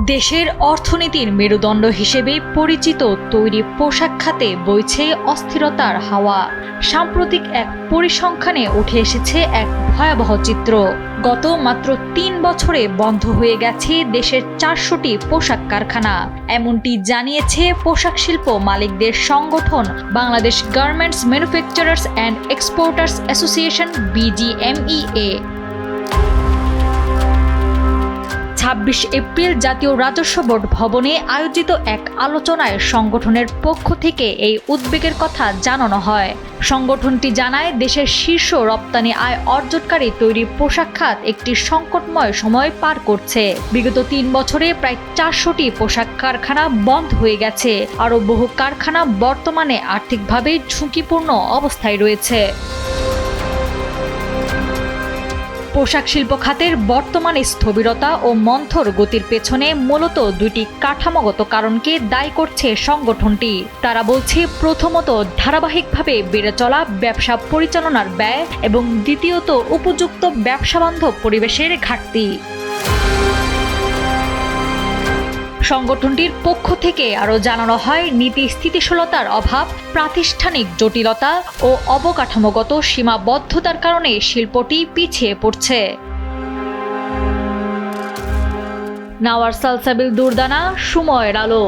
দেশের অর্থনীতির মেরুদণ্ড হিসেবে পরিচিত তৈরি পোশাক খাতে বইছে অস্থিরতার হাওয়া। সাম্প্রতিক এক পরিসংখ্যানে উঠে এসেছে এক ভয়াবহ চিত্র। গত মাত্র ৩ বছরে বন্ধ হয়ে গেছে দেশের ৪০০টি পোশাক কারখানা। এমনটি জানিয়েছে পোশাক শিল্প মালিকদের সংগঠন Bangladesh garments manufacturers and exporters association BGMEA। ২৬ April জাতীয় রাজস্ব বোর্ড ভবনে আয়োজিত এক আলোচনায় সংগঠনের পক্ষ থেকে এই উদ্বেগের কথা জানানো হয়। সংগঠনটি জানায়, দেশের শীর্ষ রপ্তানি আয় অর্জনকারী তৈরি পোশাক খাত একটি সংকটময় সময় পার করছে। বিগত ৩ বছরে প্রায় ৪০০টি পোশাক কারখানা বন্ধ হয়ে গেছে। আরও বহু কারখানা বর্তমানে আর্থিকভাবে ঝুঁকিপূর্ণ অবস্থায় রয়েছে। পোশাক শিল্প খাতের বর্তমানে স্থবিরতা ও মন্থর গতির পেছনে মূলত দুইটি কাঠামোগত কারণকে দায়ী করছে সংগঠনটি। তারা বলছে, প্রথমত ধারাবাহিকভাবে বেড়ে চলা ব্যবসা পরিচালনার ব্যয় এবং দ্বিতীয়ত উপযুক্ত ব্যবসাবান্ধব পরিবেশের ঘাটতি। সংগঠনটির পক্ষ থেকে আরও জানানো হয়, নীতি স্থিতিশীলতার অভাব, প্রাতিষ্ঠানিক জটিলতা ও অবকাঠামোগত সীমাবদ্ধতার কারণে শিল্পটি পিছিয়ে পড়ছে। নাওয়ার সালসাবিল দুরদানা, সময়ের আলো।